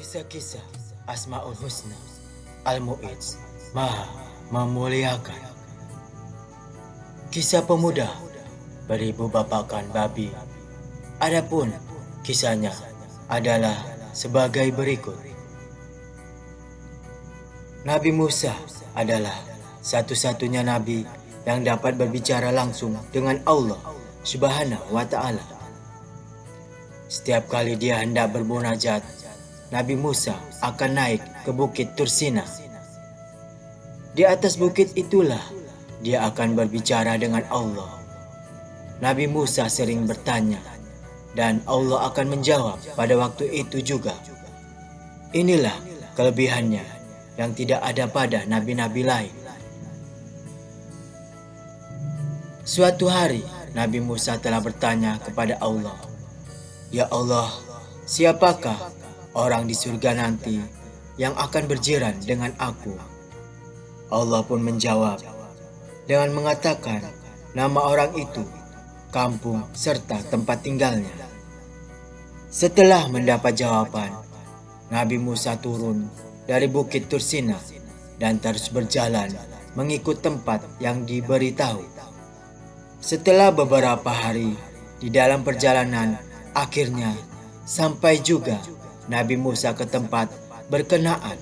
Kisah-kisah Asmaul Husna Al-Mu'izz Maha Memuliakan. Kisah pemuda beribu bapakan babi. Adapun kisahnya adalah sebagai berikut. Nabi Musa adalah satu-satunya nabi yang dapat berbicara langsung dengan Allah Subhanahu wa Ta'ala. Setiap kali dia hendak bermunajat, Nabi Musa akan naik ke bukit Tursina. Di atas bukit itulah dia akan berbicara dengan Allah. Nabi Musa sering bertanya, dan Allah akan menjawab pada waktu itu juga. Inilah kelebihannya yang tidak ada pada nabi-nabi lain. Suatu hari, Nabi Musa telah bertanya kepada Allah, "Ya Allah, siapakah orang di surga nanti yang akan berjiran dengan aku?" Allah pun menjawab dengan mengatakan nama orang itu, kampung, serta tempat tinggalnya. Setelah mendapat jawaban, Nabi Musa turun dari bukit Tursina dan terus berjalan mengikut tempat yang diberitahu. Setelah beberapa hari di dalam perjalanan, akhirnya sampai juga Nabi Musa ke tempat berkenaan.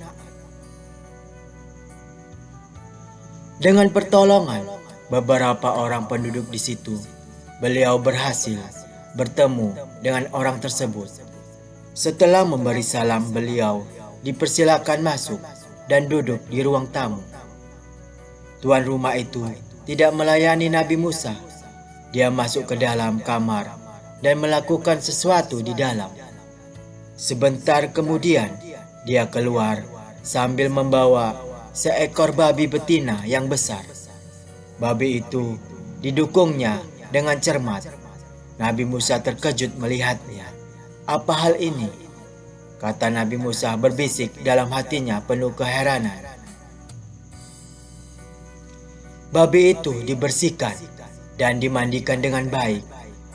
Dengan pertolongan beberapa orang penduduk di situ, beliau berhasil bertemu dengan orang tersebut. Setelah memberi salam, beliau dipersilakan masuk dan duduk di ruang tamu. Tuan rumah itu tidak melayani Nabi Musa. Dia masuk ke dalam kamar dan melakukan sesuatu di dalam. Sebentar kemudian, dia keluar sambil membawa seekor babi betina yang besar. Babi itu didukungnya dengan cermat. Nabi Musa terkejut melihatnya. "Apa hal ini?" kata Nabi Musa berbisik dalam hatinya penuh keheranan. Babi itu dibersihkan dan dimandikan dengan baik.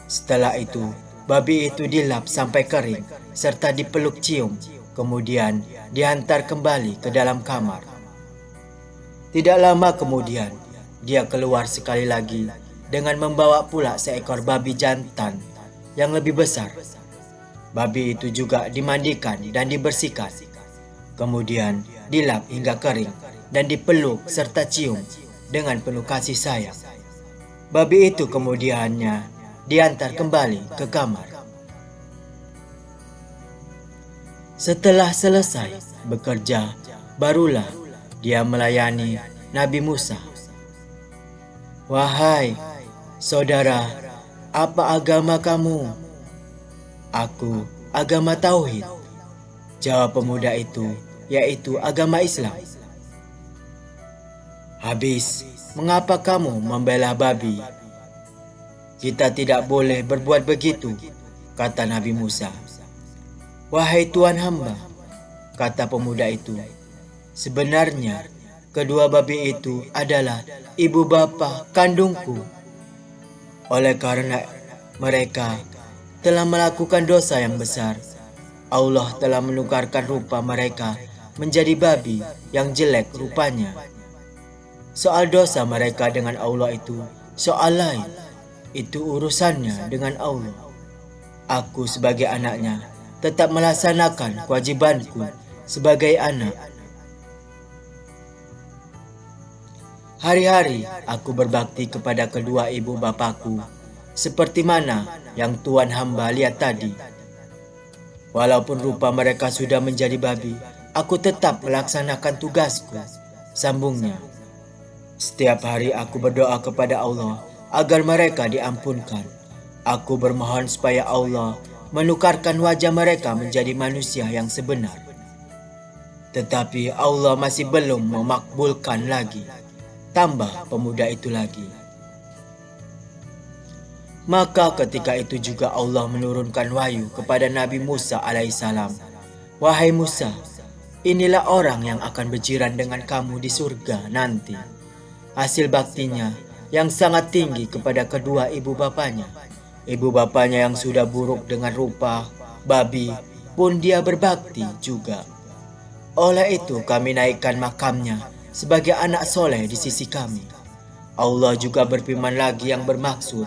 Setelah itu, babi itu dilap sampai kering serta dipeluk cium, kemudian diantar kembali ke dalam kamar. Tidak lama kemudian, dia keluar sekali lagi dengan membawa pula seekor babi jantan yang lebih besar. Babi itu juga dimandikan dan dibersihkan, kemudian dilap hingga kering dan dipeluk serta cium dengan penuh kasih sayang. Babi itu kemudiannya diantar kembali ke kamar. Setelah selesai bekerja, barulah dia melayani Nabi Musa. "Wahai saudara, apa agama kamu?" "Aku agama Tauhid," jawab pemuda itu, "yaitu agama Islam." "Habis, mengapa kamu membela babi?" "Kita tidak boleh berbuat begitu," kata Nabi Musa. "Wahai Tuan hamba," kata pemuda itu, "sebenarnya kedua babi itu adalah ibu bapa kandungku. Oleh karena mereka telah melakukan dosa yang besar, Allah telah menukarkan rupa mereka menjadi babi yang jelek rupanya. Soal dosa mereka dengan Allah itu soal lain. Itu urusannya dengan Allah. Aku sebagai anaknya tetap melaksanakan kewajibanku sebagai anak. Hari-hari aku berbakti kepada kedua ibu bapaku, seperti mana yang Tuan hamba lihat tadi. Walaupun rupa mereka sudah menjadi babi, aku tetap melaksanakan tugasku," sambungnya. "Setiap hari aku berdoa kepada Allah agar mereka diampunkan. Aku bermohon supaya Allah menukarkan wajah mereka menjadi manusia yang sebenar. Tetapi Allah masih belum memakbulkan lagi," tambah pemuda itu lagi. Maka ketika itu juga Allah menurunkan wahyu kepada Nabi Musa alaihissalam. "Wahai Musa, inilah orang yang akan berjiran dengan kamu di surga nanti. Hasil baktinya yang sangat tinggi kepada kedua ibu bapanya. Ibu bapanya yang sudah buruk dengan rupa babi pun dia berbakti juga. Oleh itu kami naikkan makamnya sebagai anak soleh di sisi kami. Allah juga berfirman lagi yang bermaksud,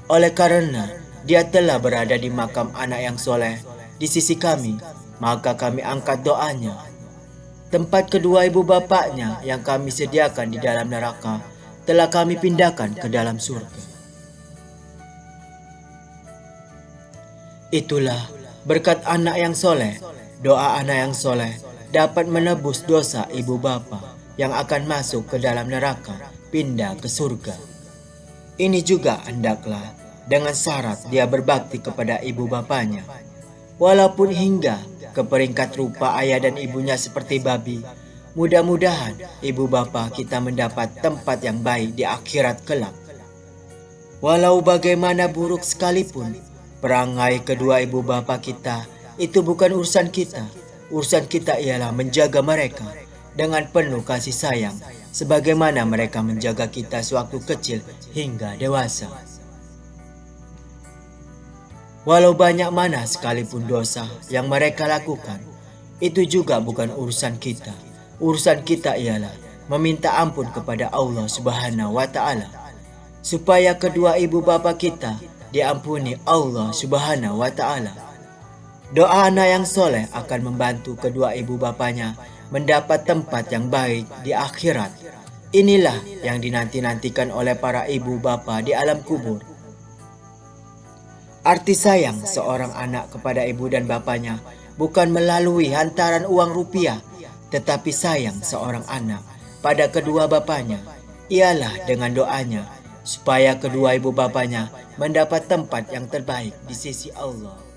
oleh karena dia telah berada di makam anak yang soleh di sisi kami, maka kami angkat doanya. Tempat kedua ibu bapaknya yang kami sediakan di dalam neraka telah kami pindahkan ke dalam surga. Itulah berkat anak yang soleh, doa anak yang soleh dapat menebus dosa ibu bapa yang akan masuk ke dalam neraka, pindah ke surga. Ini juga hendaklah dengan syarat dia berbakti kepada ibu bapanya. Walaupun hingga ke peringkat rupa ayah dan ibunya seperti babi, mudah-mudahan ibu bapa kita mendapat tempat yang baik di akhirat kelak. Walau bagaimana buruk sekalipun perangai kedua ibu bapa kita, itu bukan urusan kita. Urusan kita ialah menjaga mereka dengan penuh kasih sayang, sebagaimana mereka menjaga kita sewaktu kecil hingga dewasa. Walau banyak mana sekalipun dosa yang mereka lakukan, itu juga bukan urusan kita. Urusan kita ialah meminta ampun kepada Allah Subhanahu wa Ta'ala, supaya kedua ibu bapa kita diampuni Allah Subhanahu wa Ta'ala. Doa anak yang soleh akan membantu kedua ibu bapanya mendapat tempat yang baik di akhirat. Inilah yang dinanti-nantikan oleh para ibu bapa di alam kubur. Arti sayang seorang anak kepada ibu dan bapanya bukan melalui hantaran uang rupiah, tetapi sayang seorang anak pada kedua bapanya ialah dengan doanya, supaya kedua ibu bapanya mendapat tempat yang terbaik di sisi Allah.